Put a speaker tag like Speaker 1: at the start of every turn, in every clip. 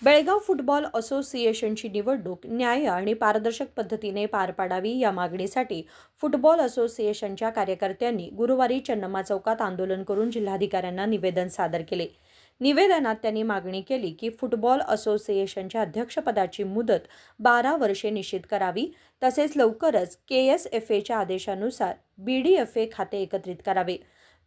Speaker 1: Belgaum football असोसिएशनची निवडणूक न्याय्य आणि पारदर्शक पद्धतीने पार पाडावी या मागणीसाठी फुटबॉल असोसिएशनच्या कार्यकर्त्यांनी गुरुवारी चन्नम्मा चौकात आंदोलन करून जिल्हाधिकाऱ्यांना निवेदन सादर केले। निवेदनात त्यांनी मागणी केली की फुटबॉल असोसिएशनच्या अध्यक्षपदाची मुदत 12 वर्षे निश्चित करावी, तसेच लवकरच KSFAच्या आदेशानुसार BDFA खाते एकत्रित करावे।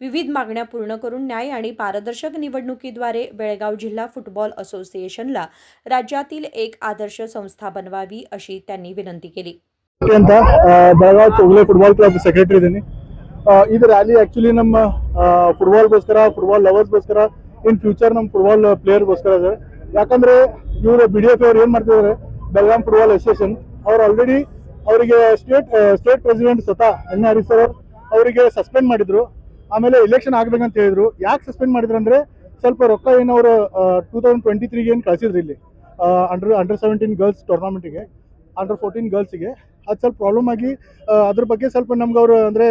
Speaker 1: विविध मागण्या पूर्ण करून न्याय आणि पारदर्शक निवडणुकीद्वारे बेळगाव जिल्हा फुटबॉल असोसिएशनला राज्यातील एक आदर्श संस्था बनवावी अशी त्यांनी विनंती केली।
Speaker 2: Belgaum Chougale football club secretary ಇದೀನಿ। ಇದು ರ್ಯಾಲಿ ಆಕ್ಚುಲಿ ನಮ್ಮ ಫುಟ್ಬಾಲ್ ಲವರ್ಸ್ಗೋಸ್ಕರ ಇನ್ ಫ್ಯೂಚರ್ ನಮ್ಮ ಫುಟ್ಬಾಲ್ ಪ್ಲೇಯರ್ಗೋಸ್ಕರ ಸರ್। ಯಾಕಂದ್ರೆ ಇವರು BDFA ಅವರು ಏನು ಮಾಡ್ತಿದ್ದಾರೆ, ಬೆಳಗಾಂ ಫುಟ್ಬಾಲ್ ಅಸೋಸಿಯೇಷನ್ ಅವರು ಆಲ್ರೆಡಿ ಅವರಿಗೆ ಸ್ಟೇಟ್ ಪ್ರೆಸಿಡೆಂಟ್ ಸ್ವತಃ NRI ಸರ್ ಅವರಿಗೆ ಸಸ್ಪೆಂಡ್ ಮಾಡಿದ್ರು। ಆಮೇಲೆ ಎಲೆಕ್ಷನ್ ಆಗಬೇಕಂತ ಹೇಳಿದ್ರು। ಯಾಕೆ ಸಸ್ಪೆಂಡ್ ಮಾಡಿದ್ರು ಅಂದ್ರೆ ಸ್ವಲ್ಪ ರೊಕ್ಕ ಏನು ಅವರು 2023 ಗೆ ಏನು ಕಳಿಸಿದ್ರು ಇಲ್ಲಿ ಅಂಡರ್ 17 ಗರ್ಲ್ಸ್ ಟೂರ್ನಮೆಂಟ್ಗೆ, ಅಂಡರ್ 14 ಗರ್ಲ್ಸ್ಗೆ ಅದು ಸ್ವಲ್ಪ ಪ್ರಾಬ್ಲಮ್ ಆಗಿ ಅದ್ರ ಬಗ್ಗೆ ಸ್ವಲ್ಪ ನಮ್ಗೆ ಅವರು ಅಂದರೆ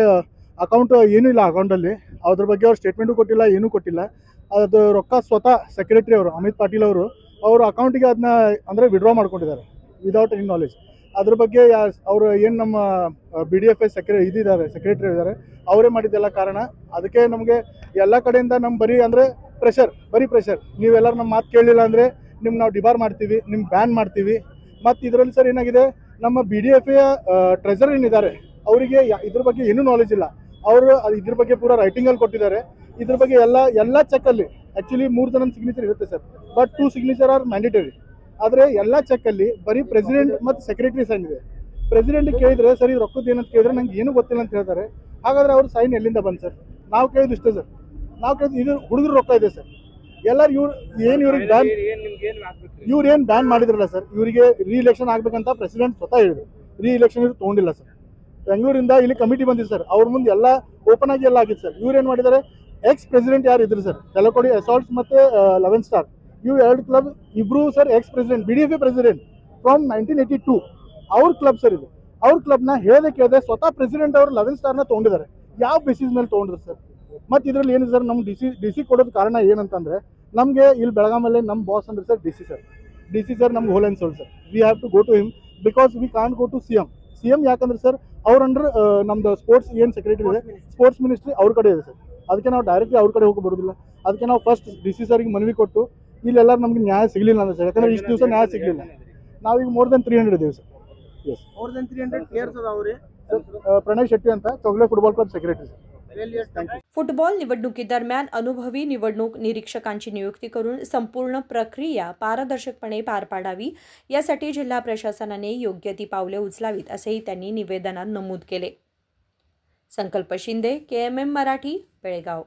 Speaker 2: ಅಕೌಂಟ್ ಏನೂ ಇಲ್ಲ ಅಕೌಂಟಲ್ಲಿ, ಅದ್ರ ಬಗ್ಗೆ ಅವ್ರು ಸ್ಟೇಟ್ಮೆಂಟು ಕೊಟ್ಟಿಲ್ಲ, ಏನೂ ಕೊಟ್ಟಿಲ್ಲ। ಅದು ರೊಕ್ಕ ಸ್ವತಃ ಸೆಕ್ರೆಟರಿ ಅವರು ಅಮಿತ್ ಪಾಟೀಲ್ ಅವರು ಅಕೌಂಟಿಗೆ ಅದನ್ನ ಅಂದರೆ ವಿಡ್ರಾ ಮಾಡ್ಕೊಂಡಿದ್ದಾರೆ ವಿದೌಟ್ ಎನಿ ನಾಲೆಜ್। ಅದ್ರ ಬಗ್ಗೆ ಅವರು ಏನು ನಮ್ಮ BDFA ಸೆಕ್ರೆಟರಿ ಇದ್ದಾರೆ ಅವರೇ ಮಾಡಿದ್ದೆಲ್ಲ ಕಾರಣ। ಅದಕ್ಕೆ ನಮಗೆ ಎಲ್ಲ ಕಡೆಯಿಂದ ನಮ್ಮ ಬರೀ ಪ್ರೆಷರ್, ನೀವೆಲ್ಲರೂ ನಮ್ಮ ಮಾತು ಕೇಳಲಿಲ್ಲ ಅಂದರೆ ನಿಮ್ಗೆ ನಾವು ಡಿಬಾರ್ ಮಾಡ್ತೀವಿ, ನಿಮ್ಗೆ ಬ್ಯಾನ್ ಮಾಡ್ತೀವಿ। ಮತ್ತು ಇದರಲ್ಲಿ ಸರ್ ಏನಾಗಿದೆ, ನಮ್ಮ BDFA ಟ್ರೆಜರರ್ ಏನಿದ್ದಾರೆ ಅವರಿಗೆ ಇದ್ರ ಬಗ್ಗೆ ಏನೂ ನಾಲೆಜ್ ಇಲ್ಲ। ಅವರು ಇದ್ರ ಬಗ್ಗೆ ಪೂರಾ ರೈಟಿಂಗಲ್ಲಿ ಕೊಟ್ಟಿದ್ದಾರೆ। ಇದ್ರ ಬಗ್ಗೆ ಎಲ್ಲ ಚೆಕ್ಕಲ್ಲಿ ಆ್ಯಕ್ಚುಲಿ 3 ಜನ ಸಿಗ್ನೇಚರ್ ಇರುತ್ತೆ sir, but 2 signature are mandatory. ಆದರೆ ಎಲ್ಲ ಚೆಕ್ಕಲ್ಲಿ ಬರೀ ಪ್ರೆಸಿಡೆಂಟ್ ಮತ್ತು ಸೆಕ್ರೆಟರಿ ಸೈನ್ ಇದೆ। ಪ್ರೆಸಿಡೆಂಟ್ ಕೇಳಿದರೆ ಸರ್ ಇದು ರೊಕ್ಕದ ಏನಂತ ಕೇಳಿದ್ರೆ ನಂಗೆ ಏನೂ ಗೊತ್ತಿಲ್ಲ ಅಂತ ಹೇಳ್ತಾರೆ। ಹಾಗಾದರೆ ಅವ್ರ ಸೈನ್ ಎಲ್ಲಿಂದ ಬಂದು ಸರ್? ನಾವು ಕೇಳಿದ್ದು ಇಷ್ಟೇ ಸರ್, ನಾವು ಕೇಳಿದ್ದು ಇದು ಹುಡುಗರು ರೊಕ್ಕ ಇದೆ ಸರ್। ಎಲ್ಲರೂ ಇವ್ರು ಏನು ಬ್ಯಾನ್ ಮಾಡಿದ್ರಲ್ಲ ಸರ್, ಇವರಿಗೆ ರೀಎಲೆಕ್ಷನ್ ಆಗಬೇಕಂತ ಪ್ರೆಸಿಡೆಂಟ್ ಸ್ವತಃ ಹೇಳಿದ್ರು, ರೀಎಲೆಕ್ಷನ್ ಇವ್ರು ತೊಗೊಂಡಿಲ್ಲ ಸರ್। ಬೆಂಗಳೂರಿಂದ ಇಲ್ಲಿ ಕಮಿಟಿ ಬಂದಿದೆ ಸರ್, ಅವ್ರ ಮುಂದೆ ಎಲ್ಲ ಓಪನ್ ಆಗಿ ಎಲ್ಲ ಆಗಿತ್ತು ಸರ್। ಇವ್ರು ಏನು ಮಾಡಿದ್ದಾರೆ, ಎಕ್ಸ್ ಪ್ರೆಸಿಡೆಂಟ್ ಯಾರು ಇದ್ರು ಸರ್, ತೆಲಕೋಡಿ ಅಸಾಲ್ಟ್ಸ್ ಮತ್ತು 11 ಸ್ಟಾರ್ ಇವು 2 ಕ್ಲಬ್ ಇಬ್ಬರು sir X president BDFA president from 1982 ಅವ್ರ ಕ್ಲಬ್ ಸರ್ ಇದು। ಅವ್ರ ಕ್ಲಬ್ನ ಕೇಳದೆ ಸ್ವತಃ ಪ್ರೆಸಿಡೆಂಟ್ ಅವರು 11 ಸ್ಟಾರ್ನ ತೊಗೊಂಡಿದ್ದಾರೆ। ಯಾವ ಬೇಸಿಸ್ ಮೇಲೆ ತೊಗೊಂಡ್ರು ಸರ್? ಮತ್ತು ಇದರಲ್ಲಿ ಏನಿದೆ ಸರ್, ನಮ್ಮ ಡಿ ಸಿ ಕೊಡೋದು ಕಾರಣ ಏನಂತಂದರೆ ನಮಗೆ ಇಲ್ಲಿ ಬೆಳಗಾಮಲ್ಲಿ ನಮ್ಮ ಬಾಸ್ ಅಂದ್ರೆ ಸರ್ ಡಿ ಸಿ ಸರ್ ನಮ್ಗೆ whole and sole sir. We have to go to him because we can't go to CM ಯಾಕಂದ್ರೆ ಸರ್ ಅವ್ರ ಅಂಡರ್ ನಮ್ದು ಸ್ಪೋರ್ಟ್ಸ್ ಏನು ಸೆಕ್ರೆಟರಿ ಇದೆ, ಸ್ಪೋರ್ಟ್ಸ್ ಮಿನಿಸ್ಟ್ರಿ ಅವ್ರ ಕಡೆ ಇದೆ ಸರ್। ಅದಕ್ಕೆ ನಾವು ಡೈರೆಕ್ಟ್ಲಿ ಅವ್ರ ಕಡೆ ಹೋಗಿ ಬರೋದಿಲ್ಲ। ಅದಕ್ಕೆ ನಾವು ಫಸ್ಟ್ DC ಸರ್ಗೆ ಮನವಿ ಕೊಟ್ಟು ಇಲ್ಲೆಲ್ಲರೂ ನಮ್ಗೆ ನ್ಯಾಯ ಸಿಗಲಿಲ್ಲ ಅಂದ್ರೆ ಸರ್, ಯಾಕಂದ್ರೆ ಇಷ್ಟು ದಿವಸ ನ್ಯಾಯ ಸಿಗಲಿಲ್ಲ। ನಾವೀಗ ಮೋರ್ ದೆನ್ 300 ಇದ್ದೀವಿ sir. Yes,
Speaker 3: more than 300 players ಅದಾವ್ರಿ
Speaker 2: ಸರ್। ಪ್ರಣಯ್ ಶೆಟ್ಟಿ ಅಂತ Chougale football club secretary sir.
Speaker 1: Football निवडणुकीदरम्यान अनुभवी निवडणूक निरीक्षकांची नियुक्ती करून संपूर्ण प्रक्रिया पारदर्शकपणे पार पाडावी यासाठी जिल्हा प्रशासनाने योग्य ती पावले उचलावीत असेही त्यांनी निवेदनात नमूद केले। संकल्प शिंदे, KMM मराठी, बेळगाव।